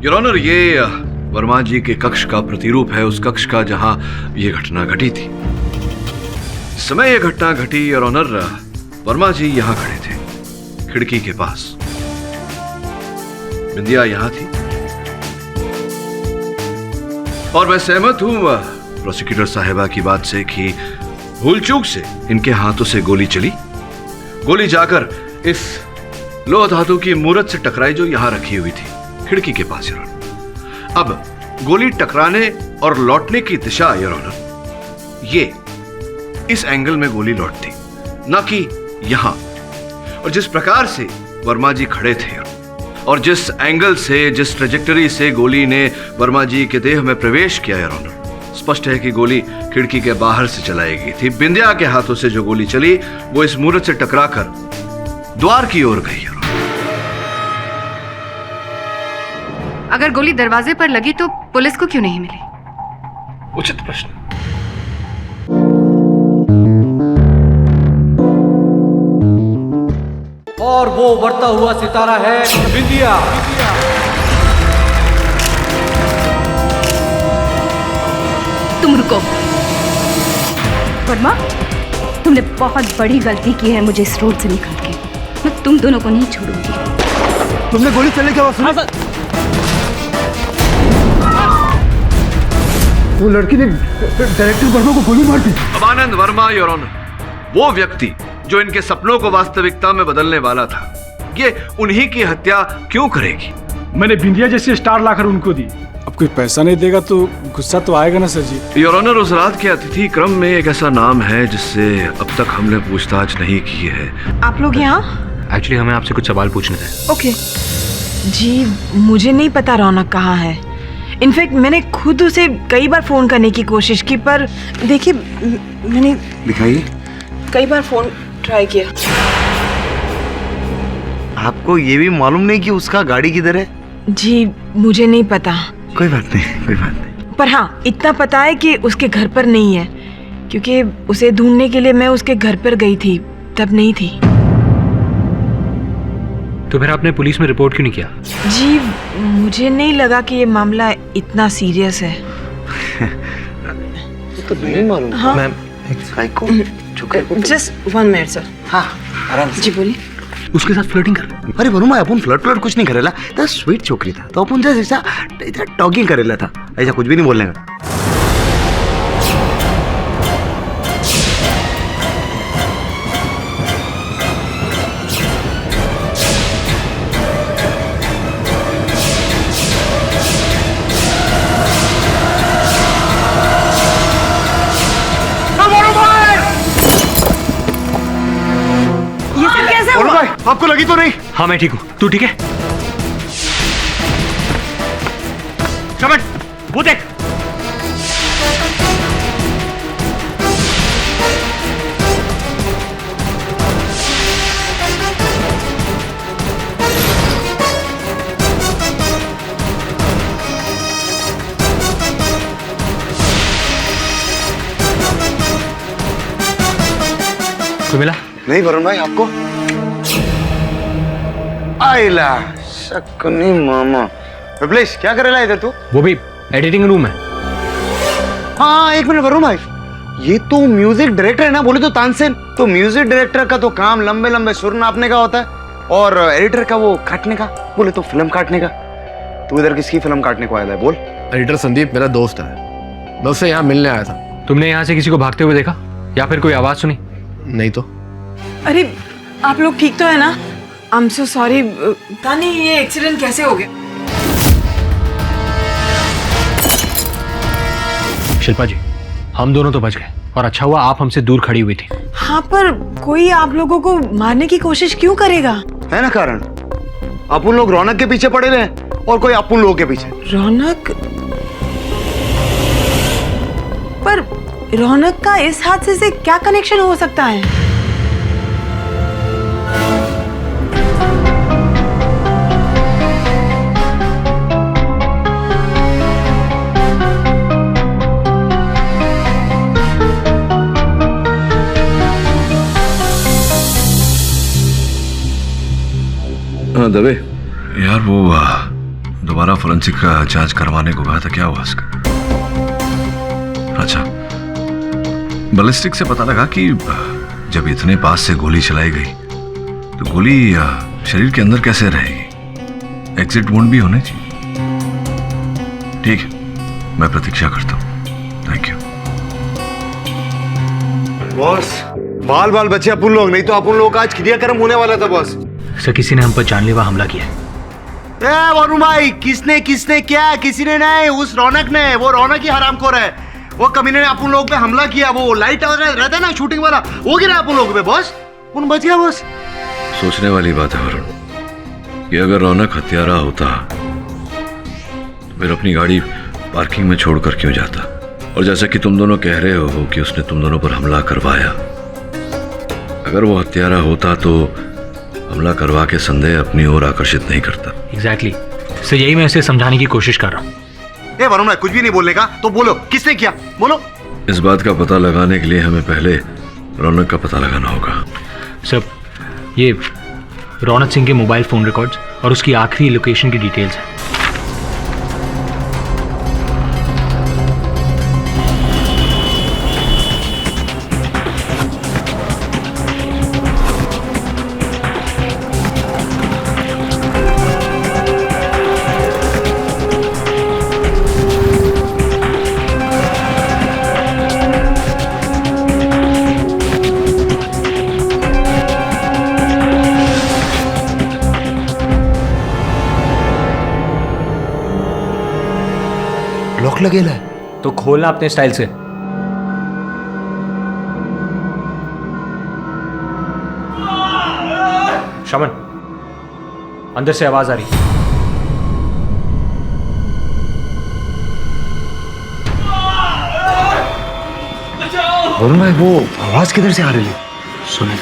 Your honour, ये वर्मा जी के कक्ष का प्रतिरूप है उस कक्ष का जहां ये घटना घटी थी। इस समय ये घटना घटी योर ऑनर, वर्मा जी यहां खड़े थे खिड़की के पास। बिंदिया यहां थी और मैं सहमत हूं प्रोसिक्यूटर साहिबा की बात से कि भूल चूक से इनके हाथों से गोली चली। गोली जाकर इस लोह धातु की मूर्त से टकराई जो यहां रखी हुई थी खिड़की के पास योर ऑनर। अब गोली टकराने और लौटने की दिशा योर ऑनर, ये इस एंगल में गोली लौटती, ना कि यहां। और जिस प्रकार से वर्मा जी खड़े थे और जिस एंगल से, जिस ट्रेजेक्टरी से गोली ने वर्मा जी के देह में प्रवेश किया योर ऑनर, स्पष्ट है कि गोली खिड़की के बाहर से चलाई गई थी। बिंदिया के हाथों से जो गोली चली वो इस मूर्त से टकराकर द्वार की ओर गई। अगर गोली दरवाजे पर लगी तो पुलिस को क्यों नहीं मिली? उचित प्रश्न। और वो बढ़ता हुआ सितारा है बिंदिया। तुम रुको। वर्मा, तुमने बहुत बड़ी गलती की है मुझे इस रोड से निकाल के। मैं तुम दोनों को नहीं छोड़ूंगी। तुमने गोली चलने की आवाज सुनी? वो लड़की ने डायरेक्टर वर्मा को गोली मार दी। अमानंद वर्मा योर ऑनर, वो व्यक्ति जो इनके सपनों को वास्तविकता में बदलने वाला था, ये उन्हीं की हत्या क्यों करेगी? मैंने बिंदिया जैसी स्टार लाकर उनको दी। अब कोई पैसा नहीं देगा तो गुस्सा तो आएगा ना सर जी। योर ऑनर, उस रात के अतिथि क्रम में एक ऐसा नाम है जिससे अब तक हमने पूछताछ नहीं की है। आप लोग यहाँ? एक्चुअली हमें आपसे कुछ सवाल पूछने थे। ओके जी, मुझे नहीं पता रौनक कहाँ है। इनफैक्ट मैंने खुद उसे कई बार फोन करने की कोशिश की, पर देखिए मैंने दिखाइए कई बार फोन ट्राई किया। आपको ये भी मालूम नहीं कि उसका गाड़ी किधर है? जी मुझे नहीं पता। कोई बात नहीं, कोई बात नहीं। पर हाँ, इतना पता है कि उसके घर पर नहीं है, क्योंकि उसे ढूंढने के लिए मैं उसके घर पर गई थी, तब नहीं थी। तो फिर आपने पुलिस में रिपोर्ट क्यों नहीं किया? जी मुझे नहीं लगा कि ये मामला इतना सीरियस है। तो नहीं मालूम। हाँ? Ma'am, just 1 minute sir. हाँ, आराम से। जी बोलिए। उसके साथ फ्लर्टिंग कर। अरे वरुमा, अपन फ्लर्ट कुछ नहीं करेला, तो स्वीट छोकरी था, तो अपन जैसा टॉकिंग करेला था, ऐसा कुछ भी नहीं बोलने का। आपको लगी तो नहीं? हाँ मैं ठीक हूँ, तू ठीक है? कमन, वो देख। तो मिला? नहीं वरुण भाई, आपको आइला शकुनी मामा। विप्लेश, क्या करेला इधर तू? वो भी एडिटिंग रूम है। हाँ एक मिनट वरुण भाई, ये तो म्यूजिक डायरेक्टर है ना, बोले तो तानसेन। तो म्यूजिक डायरेक्टर का तो काम लंबे लंबे सुर नापने का होता है और एडिटर का वो काटने का, बोले तो फिल्म काटने का। तू इधर किसकी फिल्म काटने को आया है बोल? एडिटर संदीप मेरा दोस्त है, मैं उससे यहाँ मिलने आया था। तुमने यहाँ से किसी को भागते हुए देखा या फिर कोई आवाज सुनी? नहीं तो। अरे आप लोग ठीक तो है ना? I am so sorry. तानी, ये एक्सीडेंट कैसे हो गया? शिल्पा जी, हम दोनों तो बच गए और अच्छा हुआ आप हमसे दूर खड़ी हुई थी। हाँ, पर कोई आप लोगों को मारने की कोशिश क्यों करेगा? है ना कारण, अपन लोग रौनक के पीछे पड़े रहे और कोई अपन लोगों के पीछे। रौनक? पर रौनक का इस हादसे से क्या कनेक्शन हो सकता है? हाँ दबे यार, वो दोबारा दूसरा फोरेंसिक का जांच करवाने को कहा था, क्या हुआ उसका? अच्छा, बैलिस्टिक से पता लगा कि जब इतने पास से गोली चलाई गई तो गोली शरीर के अंदर कैसे रहेगी? एग्जिट वुंड भी होने चाहिए। ठीक है, मैं प्रतीक्षा करता हूँ। Thank you. बॉस, बाल बाल बचे अपन लोग, नहीं तो अपन लोग का आज क्रियाक्रम होने वाला था बॉस। सर किसी ने हम पर जानलेवा हमला किया है। वरुण भाई, किसने किसने क्या? किसी ने नहीं, उस रौनक ने। वो रौनक ही हरामखोर है। वो कमीने ने अपन लोग पे हमला किया। वो लाइट रहता है ना शूटिंग वाला, वो गिरा अपन लोग पे बॉस। उन बच गया बॉस। सोचने वाली बात है वरुण कि अगर रौनक हत्यारा होता तो फिर अपनी गाड़ी पार्किंग में छोड़कर क्यों जाता? और जैसा कि तुम दोनों कह रहे हो कि उसने तुम दोनों पर हमला करवाया, अगर वो हत्यारा होता तो हमला करवा के संदेह अपनी ओर आकर्षित नहीं करता। एग्जैक्टली सर, यही मैं इसे समझाने की कोशिश कर रहा हूँ। वरुण भाई, कुछ भी नहीं बोलने का तो बोलो, किसने किया? बोलो। इस बात का पता लगाने के लिए हमें पहले रौनक का पता लगाना होगा। सर, ये रौनक सिंह के मोबाइल फोन रिकॉर्ड्स और उसकी आखिरी लोकेशन की डिटेल्स हैं। लॉक लगेला है तो खोलना अपने स्टाइल से। शमन, अंदर से आवाज आ रही है। वरुण भाई, वो आवाज किधर से आ रही है? सुने।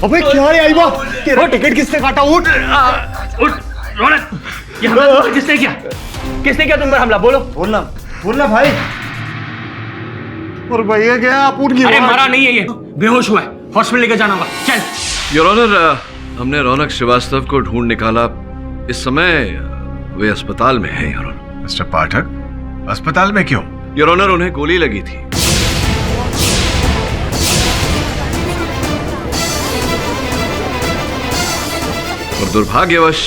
अबे क्या रे आईबा, तेरा टिकट किसने काटा? उठ उठ रौनक, ये हमला किसने किया? किसने किया तुम पर हमला? बोलो। बोलना बोलना भाई। और भैया क्या आप उठ गए? अरे मरा नहीं है, ये बेहोश हुआ है, हॉस्पिटल लेकर जाना होगा। चल। योर ऑनर, हमने रौनक श्रीवास्तव को ढूंढ निकाला। इस समय वे अस्पताल में हैं योर ऑनर। मिस्टर पाठक, अस्पताल में क्यों? योर ऑनर, उन्हें गोली लगी थी। और दुर्भाग्यवश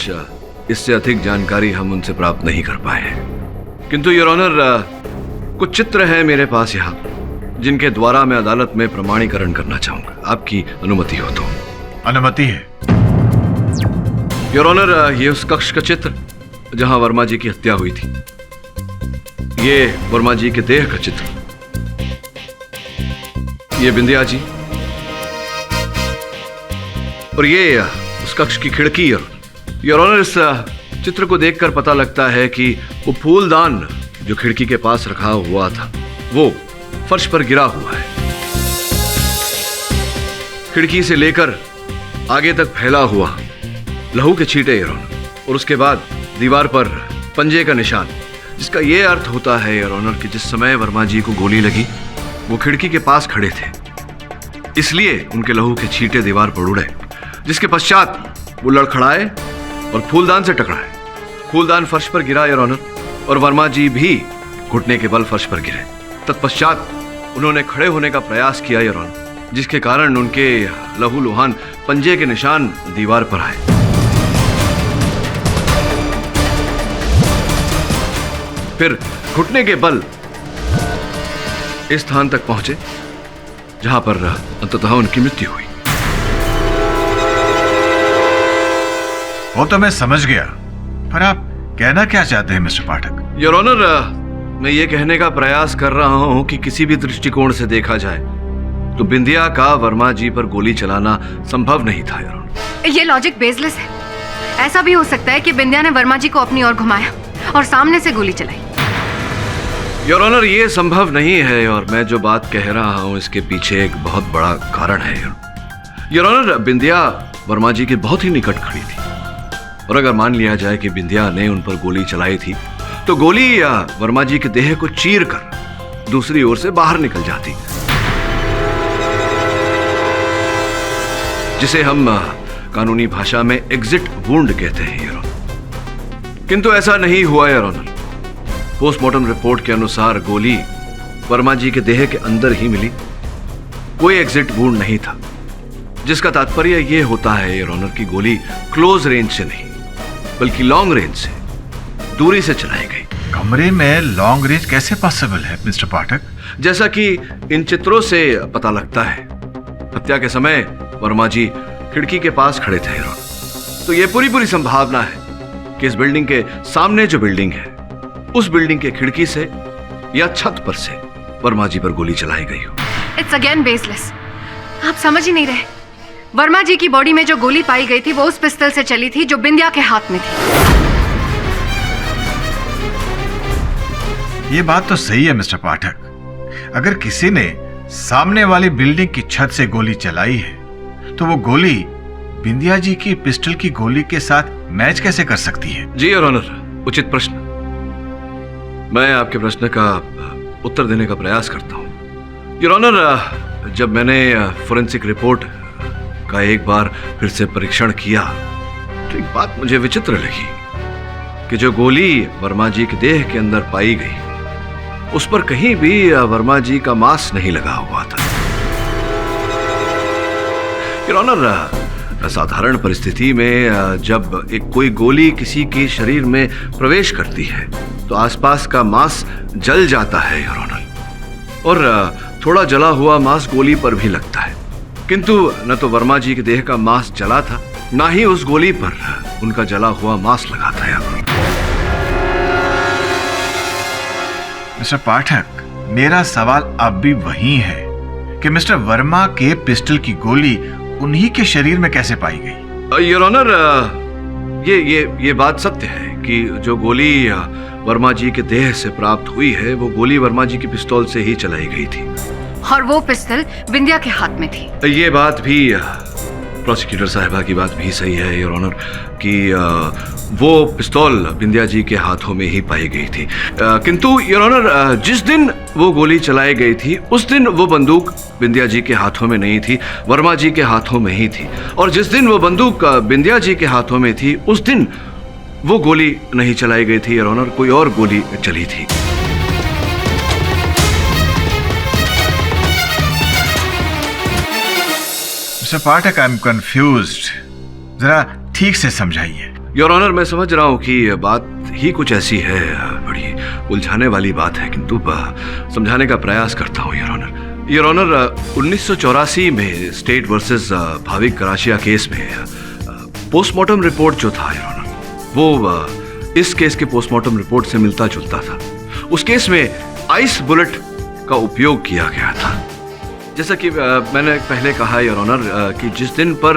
इससे अधिक जानकारी हम उनसे प्राप्त नहीं कर पाए हैं। किंतु योर ऑनर, कुछ चित्र हैं मेरे पास यहाँ जिनके द्वारा मैं अदालत में प्रमाणीकरण करना चाहूंगा, आपकी अनुमति हो तो। अनुमति है। योर ऑनर, ये उस कक्ष का चित्र जहां वर्मा जी की हत्या हुई थी। ये वर्मा जी के देह का चित्र। ये बिंदिया जी। और ये उस कक्ष की खिड़की। योर ऑनर, इस चित्र को देखकर पता लगता है कि वो फूलदान जो खिड़की के पास रखा हुआ था वो फर्श पर गिरा हुआ है। खिड़की से लेकर आगे तक फैला हुआ लहू के छींटे योर ऑनर, और उसके बाद दीवार पर पंजे का निशान, जिसका यह अर्थ होता है योर ऑनर कि जिस समय वर्मा जी को गोली लगी वो खिड़की के पास खड़े थे, इसलिए उनके लहू के छींटे दीवार पर उड़े, जिसके पश्चात वो लड़खड़ाए और फूलदान से टकराए। फूलदान फर्श पर गिरा योर ऑनर, और वर्मा जी भी घुटने के बल फर्श पर गिरे। तत्पश्चात उन्होंने खड़े होने का प्रयास किया योर ऑनर, जिसके कारण उनके लहू लुहान पंजे के निशान दीवार पर आए। फिर घुटने के बल इस स्थान तक पहुंचे जहां पर अंततः उनकी मृत्यु हुई। वो तो मैं समझ गया, पर आप कहना क्या चाहते हैं मिस्टर पाठक? योर ऑनर, मैं ये कहने का प्रयास कर रहा हूं कि किसी भी दृष्टिकोण से देखा जाए तो बिंदिया का वर्मा जी पर गोली चलाना संभव नहीं था योर ऑनर। ये लॉजिक बेसलेस है। ऐसा भी हो सकता है कि बिंदिया ने वर्मा जी को अपनी ओर घुमाया और सामने से गोली चलाई। योर ऑनर, ये संभव नहीं है, और मैं जो बात कह रहा हूं इसके पीछे एक बहुत बड़ा कारण है योर ऑनर। बिंदिया वर्मा जी के बहुत ही निकट खड़ी थी, और अगर मान लिया जाए कि बिंदिया ने उन पर गोली चलाई थी तो गोली वर्मा जी के देह को चीर कर दूसरी ओर से बाहर निकल जाती। जिसे हम कानूनी भाषा में एग्जिट वुंड कहते हैं योर ऑनर। किंतु ऐसा नहीं हुआ योर ऑनर। पोस्टमार्टम रिपोर्ट के अनुसार गोली वर्मा जी के देह के अंदर ही मिली, कोई एग्जिट वुंड नहीं था, जिसका तात्पर्य यह होता है योर ऑनर कि गोली क्लोज रेंज से नहीं बल्कि लॉन्ग रेंज से, दूरी से चलाई गई। कमरे में लॉन्ग रेंज कैसे पॉसिबल है मिस्टर पाठक? जैसा कि इन चित्रों से पता लगता है, हत्या के समय वर्मा जी खिड़की के पास खड़े थे योर ऑनर। तो यह पूरी संभावना है कि इस बिल्डिंग के सामने जो बिल्डिंग है, उस बिल्डिंग के खिड़की से या छत पर से वर्मा जी पर गोली चलाई गई हो। It's again baseless. आप समझ ही नहीं रहे। वर्मा जी की बॉडी में जो गोली पाई गई थी वो उस पिस्तौल से चली थी जो बिंदिया के हाथ में थी। ये बात तो सही है मिस्टर पाठक। अगर किसी ने सामने वाली बिल्डिंग की छत से गोली चलाई है तो वो गोली बिंदिया जी की पिस्टल की गोली के साथ मैच कैसे कर सकती है? जी योर ऑनर, उचित प्रश्न। मैं आपके प्रश्न का उत्तर देने का प्रयास करता हूं योर ऑनर। जब मैंने फोरेंसिक रिपोर्ट का एक बार फिर से परीक्षण किया तो एक बात मुझे विचित्र लगी कि जो गोली वर्मा जी के देह के अंदर पाई गई, उस पर कहीं भी वर्मा जी का मांस नहीं लगा हुआ था योर ऑनर। साधारण परिस्थिति में जब एक कोई गोली किसी के शरीर में प्रवेश करती है तो आसपास का मांस जल जाता है योर ऑनर, और थोड़ा जला हुआ मांस गोली पर भी लगता है। किंतु न तो वर्मा जी के देह का मांस जला था, ना ही उस गोली पर उनका जला हुआ मांस लगा था योर ऑनर। मिस्टर पाठक, मेरा सवाल अब भी वही है कि मिस्टर वर्मा के पिस्टल की गोली उन्हीं के शरीर में कैसे पाई गई? योर ऑनर, ये बात सत्य है कि जो गोली वर्मा जी के देह से प्राप्त हुई है वो गोली वर्मा जी की पिस्तौल से ही चलाई गई थी, और वो पिस्तौल बिंदिया के हाथ में थी। ये बात भी प्रोसिक्यूटर साहिबा की बात भी सही है योर ऑनर कि वो पिस्तौल बिंदिया जी के हाथों में ही पाई गई थी। किंतु योर ऑनर, जिस दिन वो गोली चलाई गई थी उस दिन वो बंदूक बिंदिया जी के हाथों में नहीं थी, वर्मा जी के हाथों में ही थी। और जिस दिन वो बंदूक बिंदिया जी के हाथों में थी उस दिन वो गोली नहीं चलाई गई थी योर ऑनर, कोई और गोली चली थी। Mister Pathak, I am confused, जरा ठीक से समझाइए। योर ऑनर, मैं समझ रहा हूं कि बात ही कुछ ऐसी है, बड़ी उलझाने वाली बात है, किंतु समझाने का प्रयास करता हूं योर ऑनर। योर ऑनर, 1984 में स्टेट वर्सेस भाविक कराशिया केस में पोस्टमार्टम रिपोर्ट जो था योर ऑनर, वो इस केस के पोस्टमार्टम रिपोर्ट से मिलता जुलता था। उस केस में आइस बुलेट का उपयोग किया गया था। जैसा कि मैंने पहले कहा योर ऑनर कि जिस दिन पर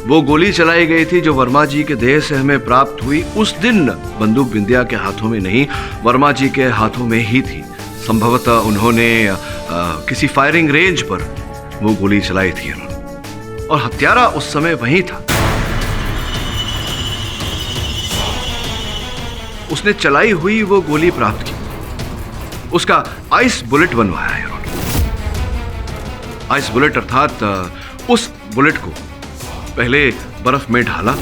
वो गोली चलाई गई थी जो वर्मा जी के देह से हमें प्राप्त हुई, उस दिन बंदूक बिंदिया के हाथों में नहीं, वर्मा जी के हाथों में ही थी। संभवतः उन्होंने किसी फायरिंग रेंज पर वो गोली चलाई थी योर ऑनर, और हत्यारा उस समय वहीं था। उसने चलाई हुई वो गोली प्राप्त की, उसका आइस बुलेट बनवाया योर ऑनर। आइस बुलेट अर्थात उस बुलेट को पहले बर्फ में ढाला,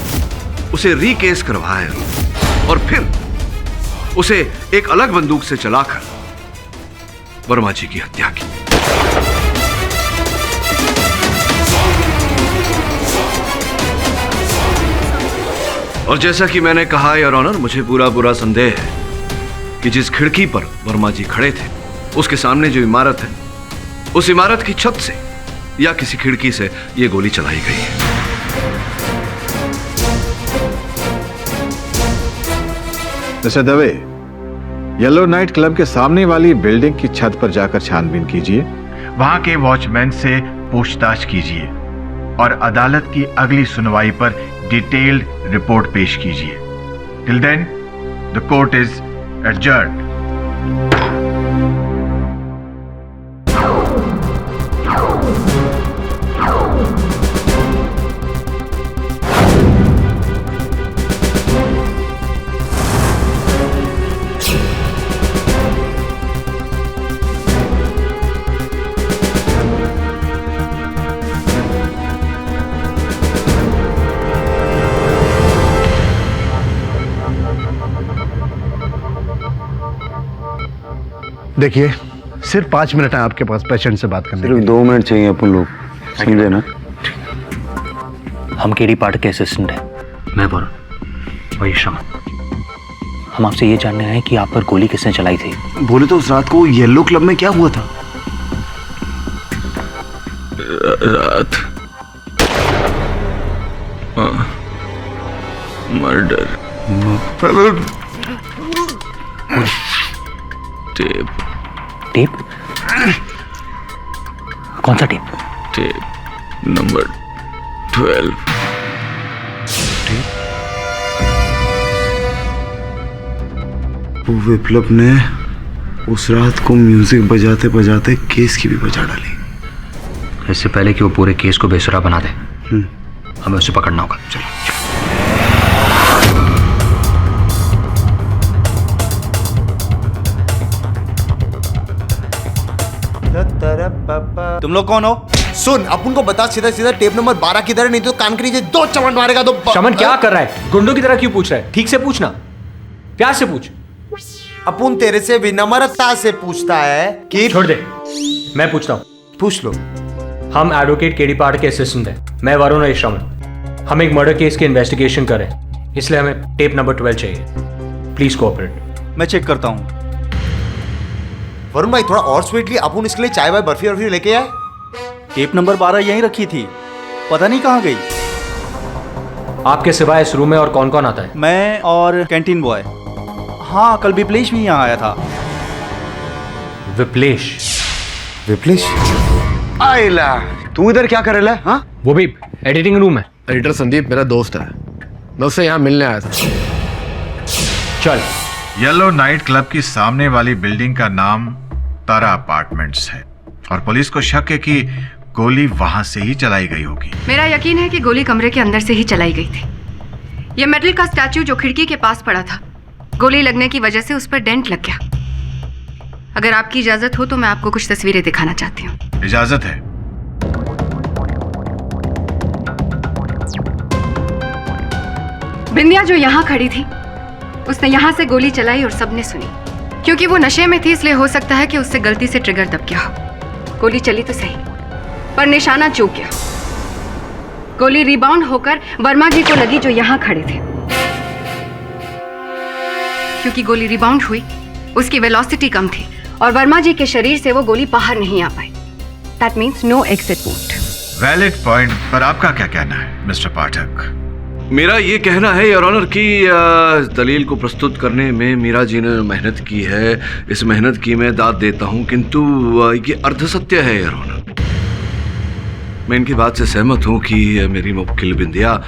उसे रीकेस करवाया और फिर उसे एक अलग बंदूक से चलाकर वर्मा जी की हत्या की। और जैसा कि मैंने कहा योर ऑनर, मुझे पूरा संदेह है कि जिस खिड़की पर वर्मा जी खड़े थे उसके सामने जो इमारत है, उस इमारत की छत से या किसी खिड़की से ये गोली चलाई गई है। Mister Dave, yellow night club के सामने वाली बिल्डिंग की छत पर जाकर छानबीन कीजिए। वहां के वॉचमैन से पूछताछ कीजिए और अदालत की अगली सुनवाई पर डिटेल्ड रिपोर्ट पेश कीजिए। Till then the court is adjourned. देखिए सिर्फ 5 मिनट है आपके पास पेशेंट से बात करने के लिए। 2 मिनट चाहिए अपन लोग, समझे ना? हम केडी पाठक के असिस्टेंट हैं। मैं वरुण, वही श्रमण। हम आपसे ये जानने आए कि आप पर गोली किसने चलाई थी। बोले तो उस रात को येलो क्लब में क्या हुआ था? रात मर्डर टेप टेप? कौन सा टेप? Tape number 12। वो विप्लव ने उस रात को म्यूजिक बजाते बजाते केस की भी बजा डाली। इससे पहले कि वो पूरे केस को बेसुरा बना दे, हमें उसे पकड़ना होगा। चलो। तुम लोग कौन हो? सुन, अपन को बता सीधा सीधा टेप नंबर 12 किधर है, नहीं तो कान के नीचे 2 चमट मारेगा तो। श्रमण क्या कर रहा है? गुंडों की तरह क्यों पूछ रहा है? ठीक से पूछना, प्यार से पूछ। अपन तेरे से विनम्रता से पूछता है कि। छोड़ दे, मैं पूछता हूँ। पूछ लो। हम एडवोकेट केडी पाठक के असिस्टेंट हैं। मैं वरुण और श्रमण। हम एक मर्डर केस की इन्वेस्टिगेशन कर रहे हैं, इसलिए हमें टेप नंबर 12 चाहिए। Please cooperate. मैं चेक करता हूँ। वरुण भाई थोड़ा और स्वीटली अपन इसके लिए चाय वाय बर्फी वर्फी लेके आए। टेप नंबर 12 यहीं रखी थी, पता नहीं कहाँ गई। आपके सिवाय इस रूम में और कौन कौन आता है? मैं और कैंटीन बॉय। हाँ, कल विप्लेश भी यहाँ आया था। विप्लेश? विप्लेश आइला, तू इधर क्या कर रहा है? हाँ, वो भी एडिटिंग रूम है। एडिटर संदीप मेरा दोस्त है, मैं उससे यहाँ मिलने आया था। चल। येलो नाइट क्लब की सामने वाली बिल्डिंग का नाम तारा अपार्टमेंट्स है और पुलिस को शक है कि गोली वहां से ही चलाई गई होगी। मेरा यकीन है कि गोली कमरे के अंदर से ही चलाई गई थी। यह मेटल का स्टैचू जो खिड़की के पास पड़ा था, गोली लगने की वजह से उस पर डेंट लग गया। अगर आपकी इजाजत हो तो मैं आपको कुछ तस्वीरें दिखाना चाहती हूँ। इजाजत है। बिंदिया जो यहाँ खड़ी थी, उसने यहाँ से गोली चलाई और सबने सुनी। क्योंकि वो नशे में थी, इसलिए हो सकता है कि उससे गलती से ट्रिगर दब गया हो। गोली चली तो सही, पर निशाना चूक गया। गोली रिबाउंड होकर वर्मा जी को लगी जो यहाँ खड़े थे। क्योंकि गोली रिबाउंड हुई, उसकी वेलोसिटी कम थी और वर्मा जी के शरीर से वो गोली बाहर नहीं आ पाई। That means no exit port. Valid point, पर आपका क्या कहना है मिस्टर पाठक? मेरा ये कहना है योर ऑनर कि दलील को प्रस्तुत करने में मीरा जी ने मेहनत की है, इस मेहनत की मैं दाद देता हूँ, किंतु ये अर्धसत्य है योर ऑनर। मैं इनकी बात से सहमत हूँ कि मेरी मुवक्किल बिंदिया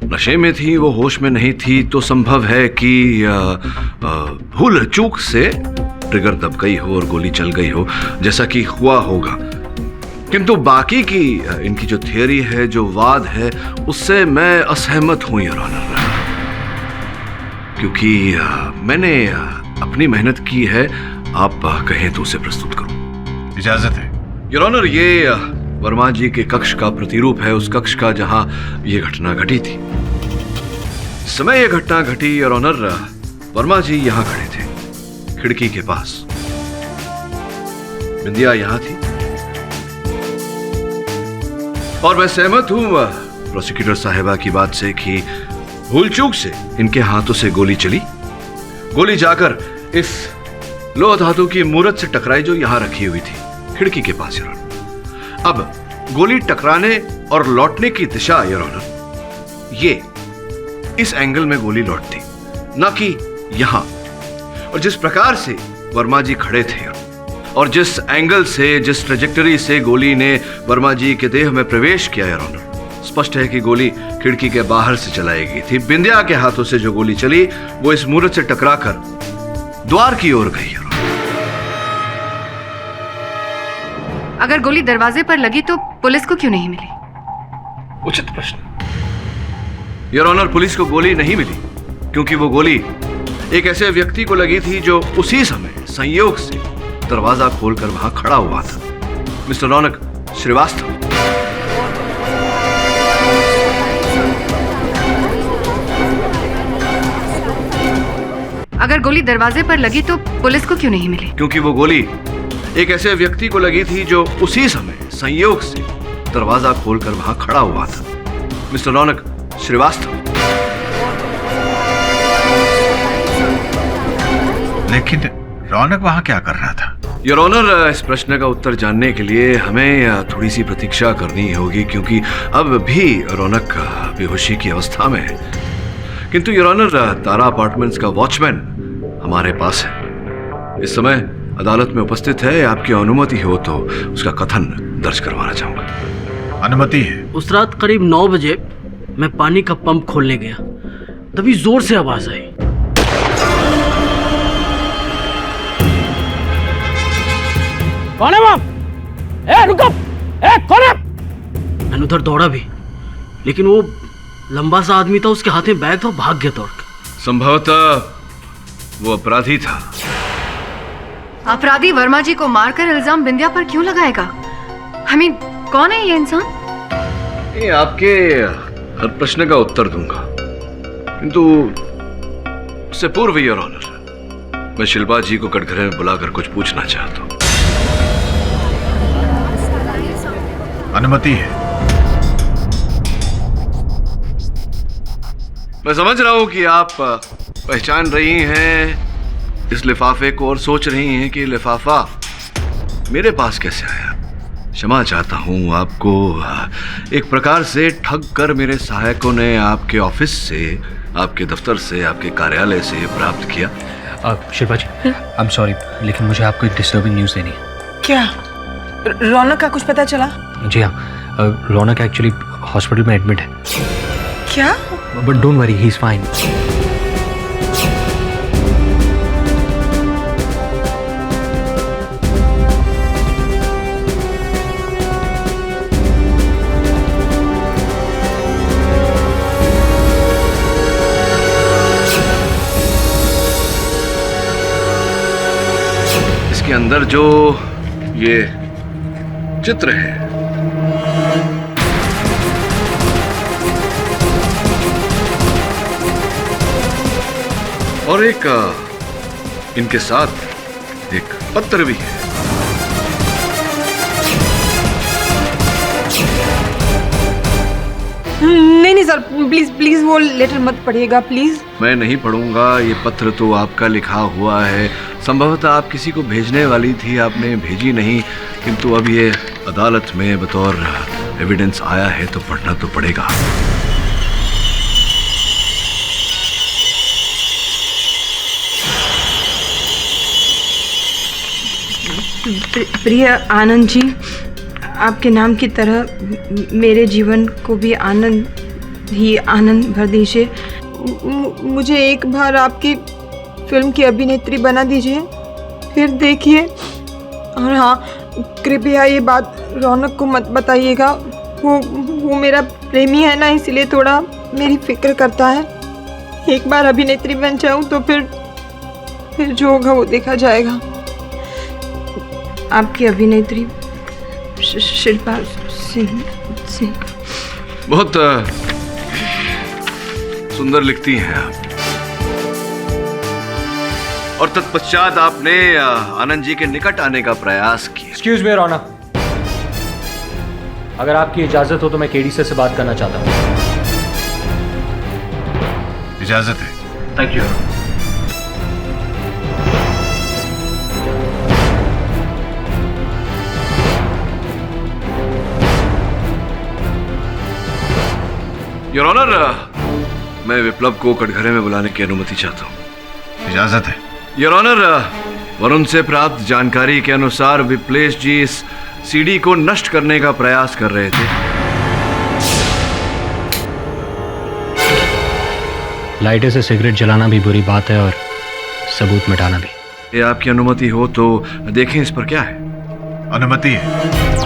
नशे में थी, वो होश में नहीं थी, तो संभव है कि भूल चूक से ट्रिगर दब गई हो और गोली चल गई हो, जैसा कि हुआ होगा। किंतु बाकी की इनकी जो थियरी है, जो वाद है, उससे मैं असहमत हूं योर ऑनर, क्योंकि मैंने अपनी मेहनत की है। आप कहें तो उसे प्रस्तुत करूं। इजाजत है योर ऑनर। ये वर्मा जी के कक्ष का प्रतिरूप है, उस कक्ष का जहां ये घटना घटी थी। समय ये घटना घटी योर ऑनर, वर्मा जी यहां खड़े थे खिड़की के पास, बिंदिया यहां थी, और मैं सहमत हूं प्रोसिक्यूटर साहिबा की बात से कि भूल चूक से इनके हाथों से गोली चली। गोली जाकर इस लोह धातु की मूर्त से टकराई जो यहां रखी हुई थी खिड़की के पास योर ऑनर। अब गोली टकराने और लौटने की दिशा योर ऑनर, ये इस एंगल में गोली लौटती, ना कि यहां। और जिस प्रकार से वर्मा जी खड़े थे और जिस एंगल से, जिस ट्रेजेक्टरी से गोली ने वर्मा जी के देह में प्रवेश किया योर ऑनर, स्पष्ट है कि गोली खिड़की के बाहर से चलाई गई थी। बिंदिया के हाथों से जो गोली चली वो इस मूर्त से टकराकर द्वार की ओर गई योर ऑनर। अगर गोली दरवाजे पर लगी तो पुलिस को क्यों नहीं मिली? उचित प्रश्न योर ऑनर। पुलिस को गोली नहीं मिली क्योंकि वो गोली एक ऐसे व्यक्ति को लगी थी जो उसी समय संयोग से दरवाजा खोलकर वहां खड़ा हुआ था, मिस्टर रौनक श्रीवास्तव। अगर गोली दरवाजे पर लगी तो पुलिस को क्यों नहीं मिली? क्योंकि वो गोली एक ऐसे व्यक्ति को लगी थी जो उसी समय संयोग से दरवाजा खोलकर वहां खड़ा हुआ था, मिस्टर रौनक श्रीवास्तव। लेकिन रौनक वहां क्या कर रहा था? योर ऑनर, इस प्रश्न का उत्तर जानने के लिए हमें थोड़ी सी प्रतीक्षा करनी होगी, क्योंकि अब भी रौनक बेहोशी की अवस्था में है। किंतु योर ऑनर, तारा अपार्टमेंट्स का वॉचमैन हमारे पास है, इस समय अदालत में उपस्थित है। आपकी अनुमति हो तो उसका कथन दर्ज करवाना चाहूंगा। अनुमति है। उस रात करीब 9 बजे मैं पानी का पंप खोलने गया, तभी जोर से आवाज आई। कौन है वहां? ए रुको! ए कौन है? मैंने उधर दौड़ा भी, लेकिन वो लंबा सा आदमी था, उसके हाथ में बैग था, भाग गया दौड़ के। संभवतः वो अपराधी था। अपराधी वर्मा जी को मारकर इल्जाम बिंदिया पर क्यों लगाएगा? कौन है ये इंसान? ये आपके हर प्रश्न का उत्तर दूंगा, किंतु उससे पूर्व योर ऑनर, मैं शिल्पा जी को कटघरे में बुलाकर कुछ पूछना चाहता हूं। अनुमति है। मैं समझ रहा हूं कि आप पहचान रही हैं इस लिफाफे को और सोच रही हैं कि लिफाफा मेरे पास कैसे आया। क्षमा चाहता हूं, आपको एक प्रकार से ठग कर मेरे सहायकों ने आपके ऑफिस से, आपके दफ्तर से, आपके कार्यालय से प्राप्त किया। शिल्पा जी, आई एम सॉरी, लेकिन मुझे आपको एक डिस्टर्बिंग न्यूज़ देनी है। क्या? रौनक का कुछ पता चला? जी हाँ, रौनक एक्चुअली हॉस्पिटल में एडमिट है। क्या? But don't worry, he is fine. इसके अंदर जो ये चित्र है, और एक इनके साथ एक पत्र भी है। नहीं सर, प्लीज प्लीज वो लेटर मत पढ़िएगा प्लीज। मैं नहीं पढ़ूंगा, ये पत्र तो आपका लिखा हुआ है। संभवतः आप किसी को भेजने वाली थी, आपने भेजी नहीं, किंतु अब ये अदालत में बतौर एविडेंस आया है तो पढ़ना तो पड़ेगा। प्रिय आनंद जी, आपके नाम की तरह मेरे जीवन को भी आनंद ही आनंद भर दीजिए। मुझे एक बार आपकी फिल्म की अभिनेत्री बना दीजिए, फिर देखिए। और हाँ, कृपया ये बात रौनक को मत बताइएगा। वो मेरा प्रेमी है ना, इसलिए थोड़ा मेरी फिक्र करता है। एक बार अभिनेत्री बन जाऊँ तो फिर जो होगा वो देखा जाएगा। आपकी अभिनेत्री शिल्पा सिंह। बहुत सुंदर लिखती हैं आप। और तत्पश्चात आपने आनंद जी के निकट आने का प्रयास किया। एक्सक्यूज मी रौनक, अगर आपकी इजाजत हो तो मैं केडी से बात करना चाहता हूँ। इजाजत है। Thank you. योर ऑनर, मैं विप्लव को कटघरे में बुलाने की अनुमति चाहता हूँ। इजाजत है। योर ऑनर, वरुण से प्राप्त जानकारी के अनुसार विप्लेश जी इस सीडी को नष्ट करने का प्रयास कर रहे थे। लाइटर से सिगरेट जलाना भी बुरी बात है और सबूत मिटाना भी। ये आपकी अनुमति हो तो देखें इस पर क्या है। अनुमति है।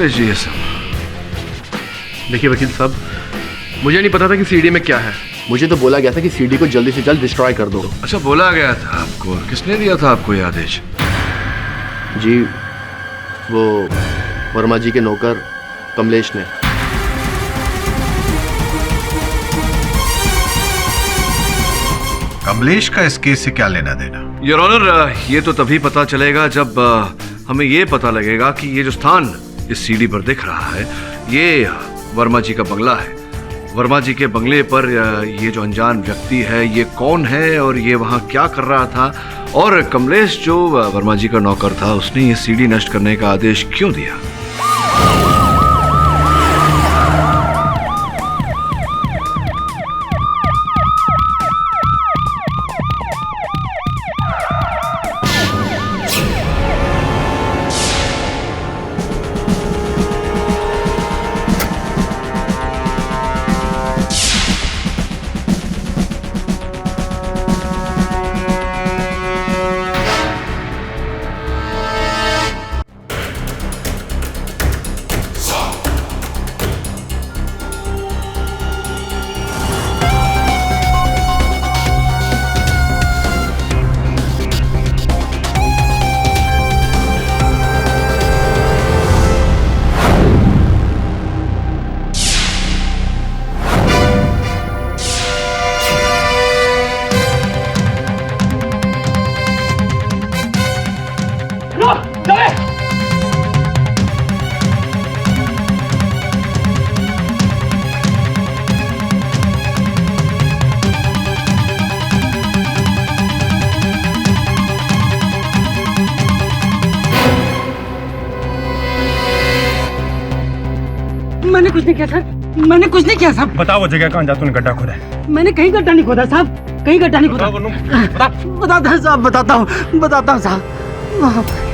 कमलेश जी ये सब? देखिए वकील साहब, मुझे नहीं पता था कि सीडी में क्या है। मुझे तो बोला गया था कि सीडी को जल्दी से जल्द डिस्ट्रॉय कर दो। अच्छा, बोला गया था आपको? किसने दिया था आपको ये आदेश? जी, वो वर्मा जी के नौकर कमलेश ने। कमलेश का इस केस से क्या लेना देना? योर ऑनर, ये तो तभी पता चलेगा जब हमें ये पता लगेगा कि ये जो स्थान इस सीडी पर दिख रहा है ये वर्मा जी का बंगला है। वर्मा जी के बंगले पर ये जो अनजान व्यक्ति है ये कौन है और ये वहाँ क्या कर रहा था, और कमलेश जो वर्मा जी का नौकर था उसने ये सीडी नष्ट करने का आदेश क्यों दिया? मैंने कुछ नहीं किया सर, मैंने कुछ नहीं किया साहब। बताओ वो जगह कहाँ जा तूने गड्ढा खोदा है? मैंने कहीं गड्ढा नहीं खोदा साहब, कहीं गड्ढा नहीं खोदा। बताता हूँ साहब, बताता हूँ साहब।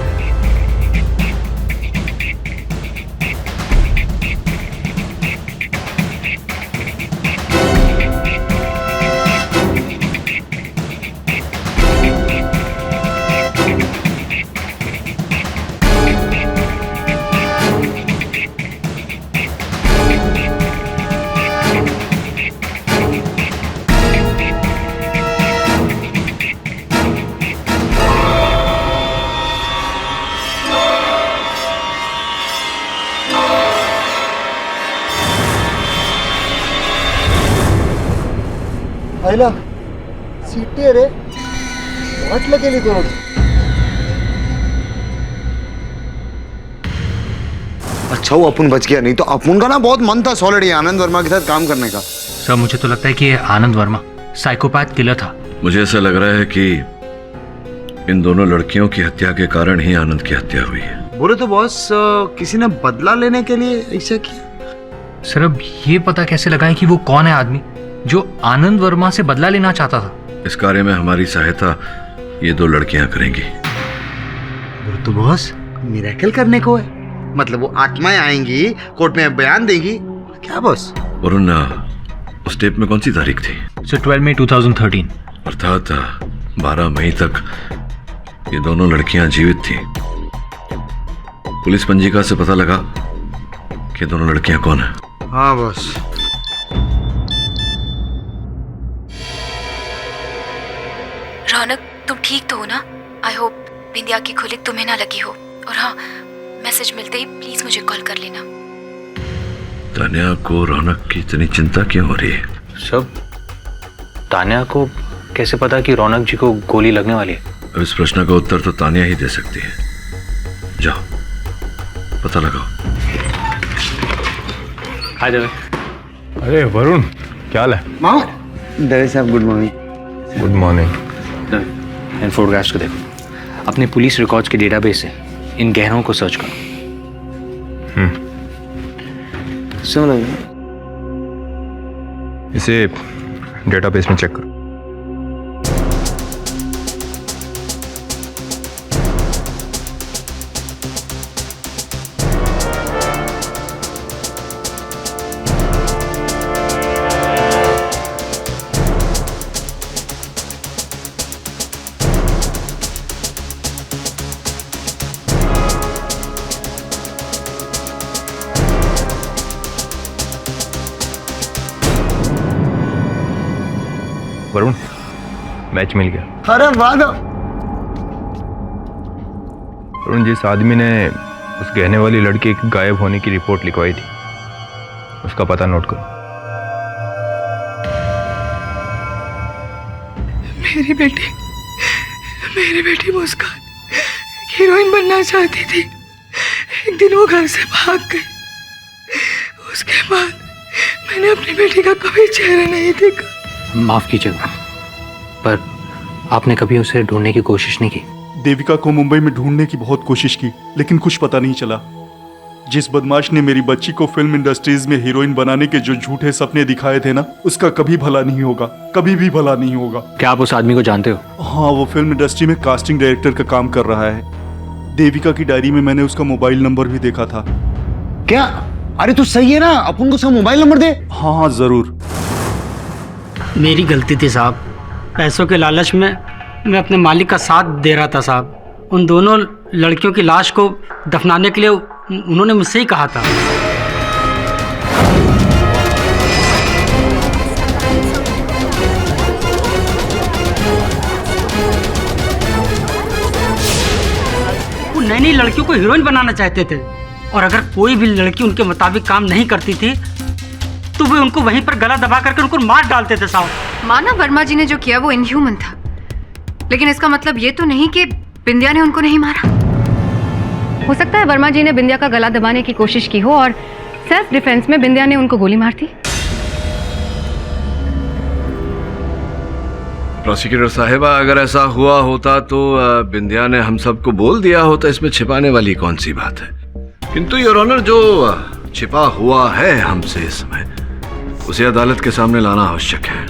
आईला सीटी रे वाटलं गेली दोन. अच्छा वो अपन बच गया, नहीं तो अपन का ना बहुत मन था सॉलिड आनंद वर्मा के साथ काम करने का। सर मुझे तो लगता है कि ये आनंद वर्मा साइकोपैथ किलर था। मुझे ऐसा लग रहा है कि इन दोनों लड़कियों की हत्या के कारण ही आनंद की हत्या हुई है। बोले तो बॉस किसी ने बदला लेने के लिए ऐसा किया। सर अब ये पता कैसे लगाएं कि वो कौन है आदमी जो आनंद वर्मा से बदला लेना चाहता था? इस कार्य में हमारी सहायता ये दो लड़कियां करेंगी। तो बॉस मिरेकल करने को है, मतलब वो आत्माएं आएंगी कोर्ट में बयान देगी क्या बॉस? वरुण, उस टेप में कौन सी तारीख थी? सर 12 मई 2013। अर्थात 12 मई तक ये दोनों लड़कियां जीवित थी। पुलिस पंजिका से पता लगा कि दोनों लड़कियां कौन है। हाँ बॉस। रौनक, तुम ठीक तो हो ना? आई होप बिंदिया की खुलिक तुम्हें ना लगी हो। और हाँ, मैसेज मिलते ही प्लीज मुझे कॉल कर लेना। तान्या को रौनक की इतनी चिंता क्यों हो रही है? सब तान्या को कैसे पता कि रौनक जी को गोली लगने वाली है? अब इस प्रश्न का उत्तर तो तान्या ही दे सकती है। जाओ पता लगाओ। हाय देवे। अरे वरुण, क्या हाल है? मामा दवे साहब गुड मॉर्निंग। Good morning. इन फोटोग्राफ्स को देखो, अपने पुलिस रिकॉर्ड्स के डेटाबेस से इन गहनों को सर्च करो। सुन लो, इसे डेटाबेस में चेक करो। वरुण, मैच मिल गया। अरे वाह। वरुण, जिस आदमी ने उस गहने वाली लड़की के गायब होने की रिपोर्ट लिखवाई थी, उसका पता नोट करो। मेरी बेटी मुस्कान हीरोइन बनना चाहती थी। एक दिन वो घर से भाग गई। उसके बाद मैंने अपनी बेटी का कभी चेहरा नहीं देखा। माफ कीजिएगा, पर आपने कभी उसे ढूंढने की कोशिश नहीं की? देविका को मुंबई में ढूंढने की बहुत कोशिश की, लेकिन कुछ पता नहीं चला। जिस बदमाश ने मेरी बच्ची को फिल्म इंडस्ट्रीज में हीरोइन बनाने के जो झूठे सपने दिखाए थे ना, उसका कभी भला नहीं होगा, कभी भी भला नहीं होगा। क्या आप उस आदमी को जानते हो? हाँ, वो फिल्म इंडस्ट्री में कास्टिंग डायरेक्टर का काम कर रहा है। देविका की डायरी में मैंने उसका मोबाइल नंबर भी देखा था। क्या? अरे तू सही है ना, अपन को उसका मोबाइल नंबर दे। हाँ जरूर। मेरी गलती थी साहब, पैसों के लालच में मैं अपने मालिक का साथ दे रहा था साहब। उन दोनों लड़कियों की लाश को दफनाने के लिए उन्होंने मुझसे ही कहा था। वो नई नई लड़कियों को हीरोइन बनाना चाहते थे, और अगर कोई भी लड़की उनके मुताबिक काम नहीं करती थी तो वे उनको वहीं पर गला दबा करके उनको मार डालते थे साहब। मानव वर्मा जी ने जो किया वो इनह्यूमन था, लेकिन इसका मतलब ये तो नहीं कि बिंदिया ने उनको नहीं मारा। हो सकता है वर्मा जी ने बिंदिया का गला दबाने की कोशिश की हो और सेल्फ डिफेंस में बिंदिया ने उनको गोली मार दी। प्रोसिक्यूटर साहिबा, अगर ऐसा हुआ होता तो बिंदिया ने हम सबको बोल दिया होता। इसमें छिपाने वाली कौन सी बात है? किंतु योर ऑनर, जो छिपा हुआ है हमसे इस समय, उसे अदालत के सामने लाना आवश्यक है।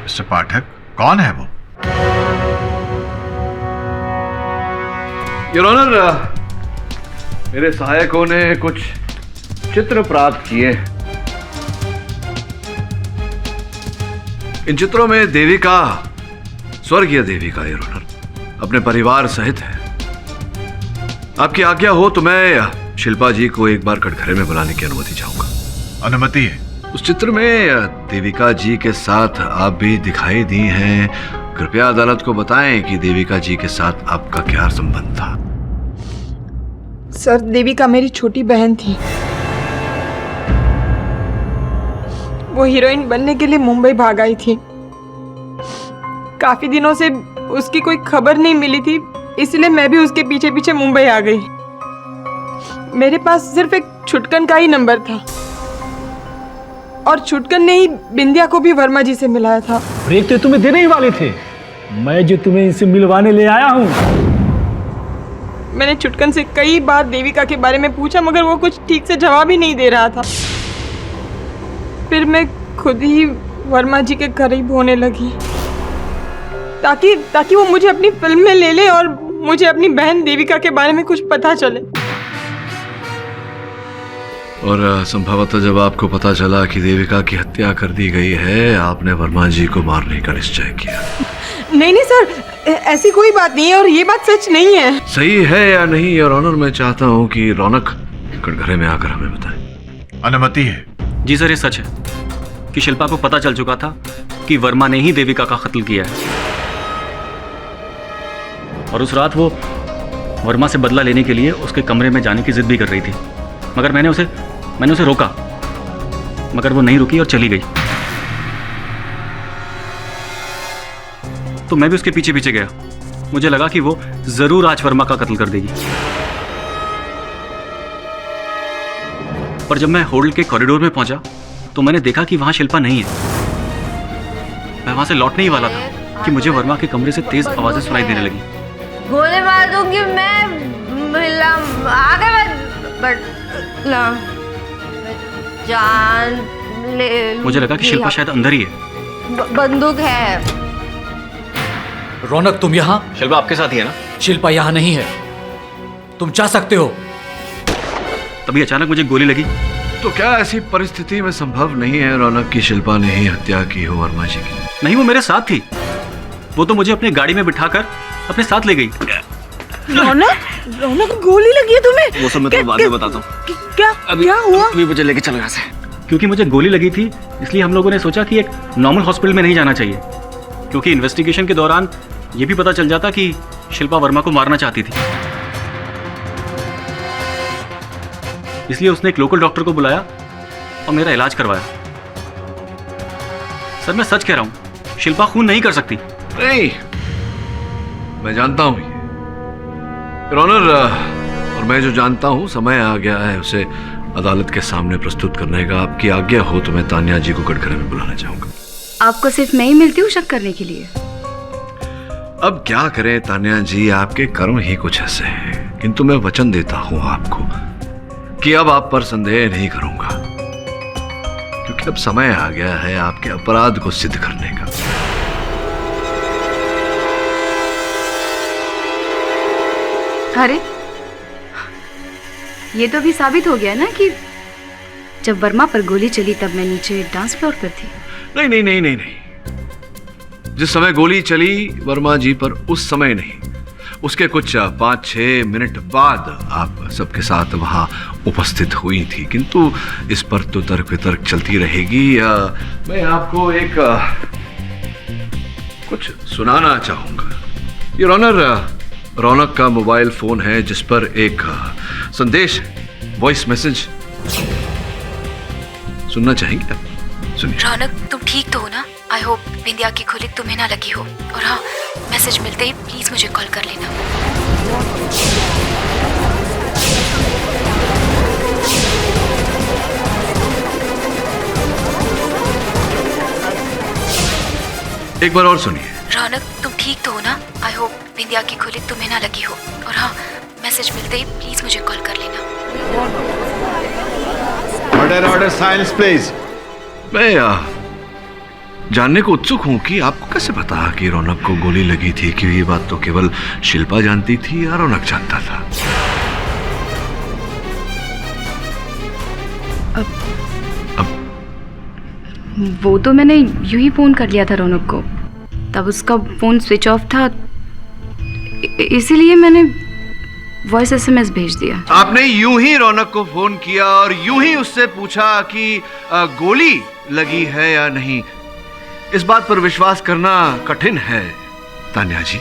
मिस्टर पाठक, कौन है वो? योर ऑनर, मेरे सहायकों ने कुछ चित्र प्राप्त किए। इन चित्रों में देविका, स्वर्गीय देविका योर ऑनर, अपने परिवार सहित है। आपकी आज्ञा हो तो मैं शिल्पा जी को एक बार कटघरे में बुलाने की अनुमति चाहूंगा। अनुमति है। उस चित्र में देविका जी के साथ आप भी दिखाई दी हैं। कृपया अदालत को बताएं कि देविका जी के साथ आपका क्या संबंध था। सर, देविका मेरी छोटी बहन थी। वो हीरोइन बनने के लिए मुंबई भाग आई थी। काफी दिनों से उसकी कोई खबर नहीं मिली थी, इसलिए मैं भी उसके पीछे पीछे मुंबई आ गई। मेरे पास सिर्फ एक छुटकन का ही नंबर था, और छुटकन ने ही बिंदिया को भी वर्मा जी से मिलाया था। ब्रेक तो तुम्हें देने ही वाले थे, मैं जो तुम्हें इनसे मिलवाने ले आया हूँ। मैंने छुटकन से कई बार देविका के बारे में पूछा, मगर वो कुछ ठीक से जवाब ही नहीं दे रहा था। फिर मैं खुद ही वर्मा जी के करीब होने लगी, ताकि वो मुझे अपनी फिल्म में ले ले और मुझे अपनी बहन देविका के बारे में कुछ पता चले। और संभवतः जब आपको पता चला कि देविका की हत्या कर दी गई है, आपने वर्मा जी को मारने का निश्चय किया। नहीं सर, ऐसी कोई बात नहीं है, और ये बात सच नहीं है। सही है या नहीं योर ऑनर, मैं चाहता हूँ कि रौनक कटघरे में आकर हमें बताए। अनुमति है। जी सर, ये सच है कि शिल्पा को पता चल चुका था कि वर्मा ने ही देविका का कत्ल किया है, और उस रात वो वर्मा से बदला लेने के लिए उसके कमरे में जाने की जिद भी कर रही थी, मगर मैंने उसे रोका, मगर वो नहीं रुकी और चली गई। तो मैं भी उसके पीछे पीछे गया। मुझे लगा कि वो जरूर आज वर्मा का कत्ल कर देगी। पर जब मैं होटल के कॉरिडोर में पहुंचा तो मैंने देखा कि वहां शिल्पा नहीं है। मैं वहां से लौटने ही वाला था कि मुझे वर्मा के कमरे से तेज आवाजें सुनाई देने लगी। गोली मार दूंगी मैं, आगे जान ले। मुझे लगा कि शिल्पा शायद अंदर ही है। बंदूक है। रौनक, तुम यहाँ? शिल्पा आपके साथ ही है ना? शिल्पा यहाँ नहीं है, तुम जा सकते हो। तभी अचानक मुझे गोली लगी। तो क्या ऐसी परिस्थिति में संभव नहीं है रौनक की शिल्पा ने ही हत्या की हो वर्मा जी की? नहीं, वो मेरे साथ थी। वो तो मुझे अपनी गाड़ी में बिठाकर अपने साथ ले गई। रौनक, गोली लगी है तुम्हें? वो सब मैं तो बाद में बताता हूँ। क्या हुआ? अभी मुझे लेके चलो यहाँ से। क्योंकि मुझे गोली लगी थी, इसलिए हम लोगों ने सोचा कि एक नॉर्मल हॉस्पिटल में नहीं जाना चाहिए, क्योंकि इन्वेस्टिगेशन के दौरान ये भी पता चल जाता कि शिल्पा वर्मा को मारना चाहती थी। इसलिए उसने एक लोकल डॉक्टर को बुलाया और मेरा इलाज करवाया। सर मैं सच कह रहा हूं, शिल्पा खून नहीं कर सकती। नहीं, मैं जानता हूं योर ऑनर, और मैं जो जानता हूं समय आ गया है उसे अदालत के सामने प्रस्तुत करने का। आपकी आज्ञा हो तो मैं तान्या जी को कटघरे में बुलाना चाहूंगा। आपको सिर्फ मैं ही मिलती हूँ शक करने के लिए? अब क्या करें तान्या जी, आपके कर्म ही कुछ ऐसे हैं, किंतु मैं वचन देता हूं आपको कि अब आप पर संदेह नहीं करूंगा, क्योंकि अब समय आ गया है आपके अपराध को सिद्ध करने का। अरे ये तो अभी साबित हो गया ना कि जब वर्मा पर गोली चली तब मैं नीचे डांस फ्लोर पर थी। नहीं नहीं नहीं नहीं नहीं, जिस समय गोली चली वर्मा जी पर उस समय नहीं, उसके कुछ 5-6 मिनट बाद आप सबके साथ वहां उपस्थित हुई थी, किंतु इस पर तो तर्क वितर्क चलती रहेगी। मैं आपको एक कुछ सुनाना चाहूंगा योर ऑनर। रौनक का मोबाइल फोन है जिस पर एक संदेश है, वॉइस मैसेज। सुनना चाहेंगे आप? सुनिए। रौनक तुम ठीक तो हो ना? आई होप बिंदिया की खुली तुम्हें ना लगी हो, और हाँ मैसेज मिलते ही प्लीज मुझे कॉल कर लेना। एक बार और सुनिए। रौनक तुम ठीक तो हो ना? आई होप बिंदिया की खुली तुम्हें ना लगी हो, और हाँ मैसेज मिलते ही प्लीज मुझे कॉल कर लेना। Order order, silence please. मैं जानने को उत्सुक हूं कि आपको कैसे पता कि रौनक को गोली लगी थी, कि ये बात तो केवल शिल्पा जानती थी या रौनक जानता था? अब वो तो मैंने यूं ही फोन कर लिया था रौनक को, तब उसका फोन स्विच ऑफ था, इसीलिए मैंने वॉइस एसएमएस भेज दिया। आपने यूं ही रौनक को फोन किया और यूं ही उससे पूछा कि गोली लगी है या नहीं? इस बात पर विश्वास करना कठिन है तान्या जी।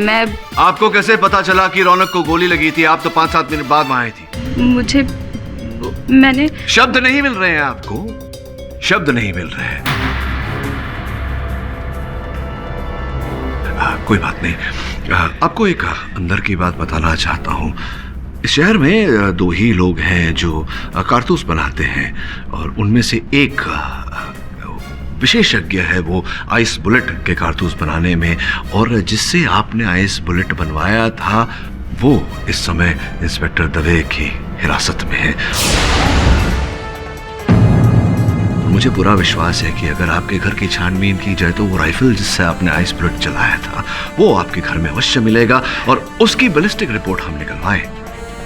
मैं आपको कैसे पता चला कि रौनक को गोली लगी थी? आप तो 5-7 मिनट बाद वहां आई थी। मैंने शब्द नहीं मिल रहे हैं आपको, शब्द नहीं मिल रहे हैं। कोई बात नहीं, आपको एक अंदर की बात बताना चाहता हूं। इस शहर में 2 ही लोग हैं जो कारतूस बनाते हैं, और उनमें से एक विशेषज्ञ है वो आइस बुलेट के कारतूस बनाने में, और जिससे आपने आइस बुलेट बनवाया था वो इस समय इंस्पेक्टर दवे की हिरासत में है। मुझे पूरा विश्वास है कि अगर आपके घर की छानबीन की जाए तो वो राइफल जिससे आपने आइस बुलेट चलाया था वो आपके घर में अवश्य मिलेगा, और उसकी बैलिस्टिक रिपोर्ट हम निकलवाएं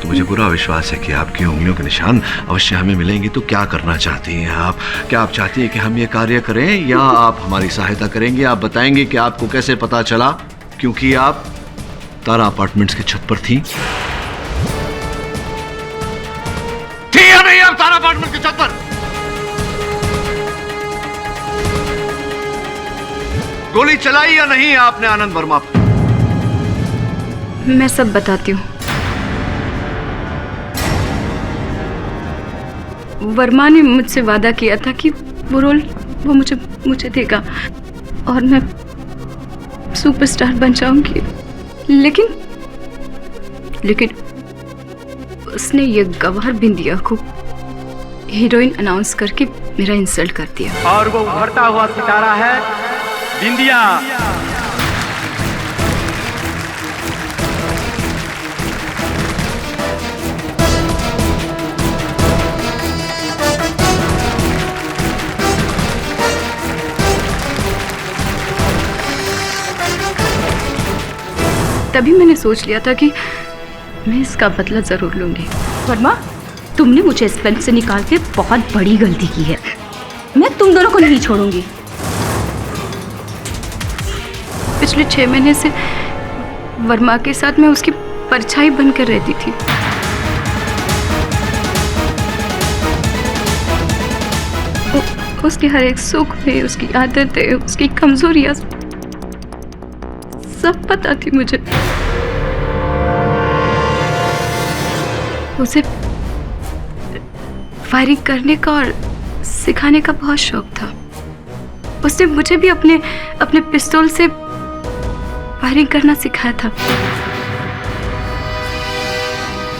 तो मुझे पूरा विश्वास है कि आपकी उंगलियों के निशान अवश्य हमें मिलेंगे। तो क्या करना चाहती हैं आप? क्या आप चाहती हैं कि हम ये कार्य करें या आप हमारी सहायता करेंगे? आप बताएंगे कि आपको कैसे पता चला, क्योंकि आप तारा अपार्टमेंट्स की छत पर थी या नहीं? आप तारा अपार्टमेंट की छत पर गोली चलाई या नहीं आपने आनंद वर्मा पर? मैं सब बताती हूँ। वर्मा ने मुझसे वादा किया था कि वो रोल वो मुझे देगा और मैं सुपरस्टार बन जाऊंगी, लेकिन उसने ये गवार बिंदिया को हीरोइन अनाउंस करके मेरा इंसल्ट कर दिया। और वो उभरता हुआ सितारा है बिंदिया। तभी मैंने सोच लिया था कि मैं इसका बदला जरूर लूंगी। वर्मा, तुमने मुझे इस फिल्म से निकाल के बहुत बड़ी गलती की है। मैं तुम दोनों को नहीं छोड़ूंगी। पिछले 6 महीने से वर्मा के साथ मैं उसकी परछाई बनकर रहती थी। उसके हर एक सुख में, उसकी आदतें, उसकी कमजोरियां सब पता थी मुझे। उसे फायरिंग करने का और सिखाने का बहुत शौक था। उसने मुझे भी अपने पिस्तौल से फायरिंग करना सिखाया था।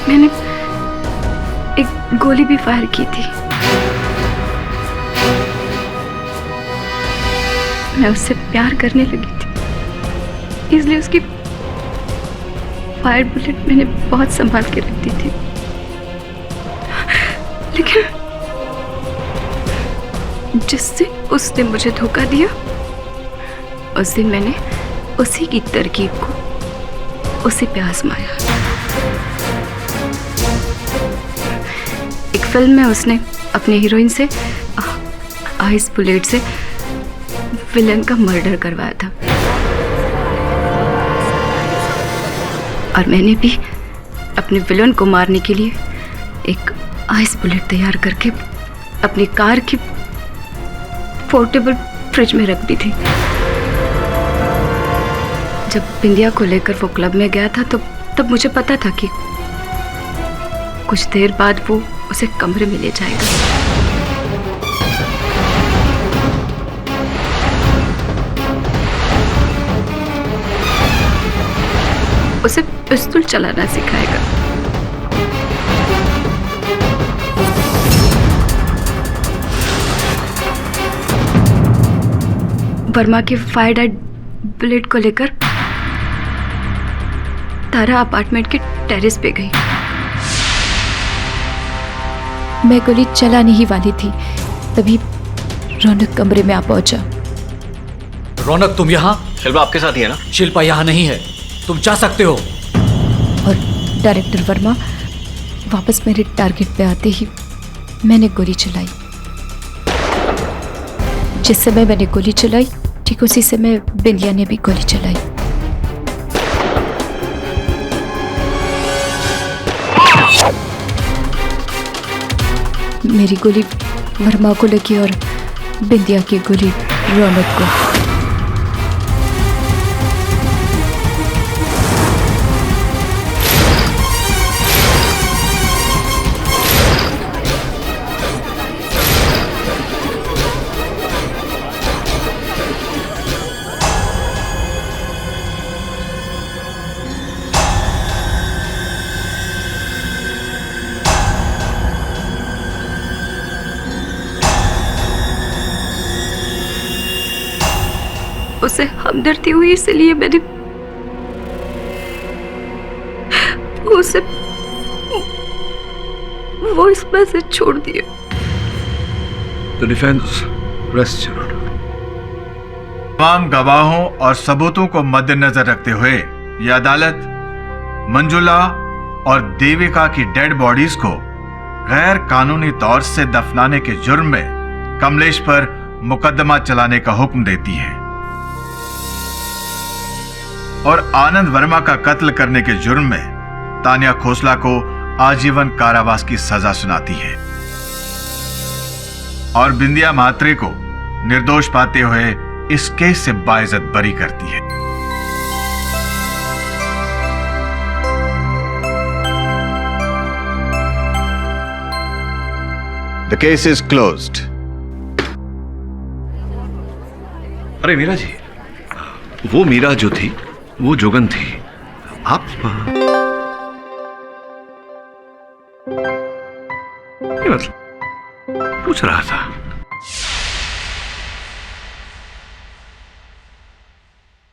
मैंने एक गोली भी फायर की थी। मैं उससे प्यार करने लगी थी, इसलिए उसकी फायर बुलेट मैंने बहुत संभाल के रख दी थी। लेकिन जिस दिन उसने मुझे धोखा दिया, उस दिन मैंने उसी की तरकीब को उसी पे आजमाया। एक फिल्म में उसने अपने हीरोइन से आइस बुलेट से विलन का मर्डर करवाया था, और मैंने भी अपने विलन को मारने के लिए एक आइस बुलेट तैयार करके अपनी कार की पोर्टेबल फ्रिज में रख दी थी। जब बिंदिया को लेकर वो क्लब में गया था, तो तब मुझे पता था कि कुछ देर बाद वो उसे कमरे में ले जाएगा। उसे पिस्तौल चलाना सिखाएगा। वर्मा के फायर डेड बुलेट को लेकर तारा अपार्टमेंट के टेरेस पे गई। मैं गोली चलाने ही वाली थी, तभी रौनक कमरे में आ पहुंचा। रौनक, तुम यहाँ? शिल्पा आपके साथ ही है ना? शिल्पा यहाँ नहीं है, तुम जा सकते हो। और डायरेक्टर वर्मा वापस मेरे टारगेट पे आते ही मैंने गोली चलाई। जिस समय मैंने गोली चलाई, ठीक उसी समय बिंदिया ने भी गोली चलाई। मेरी गोली वर्मा को लगी और बिंदिया की गोली रौनक को। उसे हमदर्दी हुई, इसलिए मैंने उसे वॉइस मैसेज छोड़ दिया। The defense rests your honor. तमाम गवाहों और सबूतों को मद्देनजर रखते हुए यह अदालत मंजुला और देविका की डेड बॉडीज को गैर कानूनी तौर से दफनाने के जुर्म में कमलेश पर मुकदमा चलाने का हुक्म देती है और आनंद वर्मा का कत्ल करने के जुर्म में तानिया खोसला को आजीवन कारावास की सजा सुनाती है और बिंदिया म्हात्रे को निर्दोष पाते हुए इस केस से बाइज्जत बरी करती है। The case is closed. अरे मीरा जी, वो मीरा जो थी वो जोगन थी। आप ये मतलब पूछ रहा था।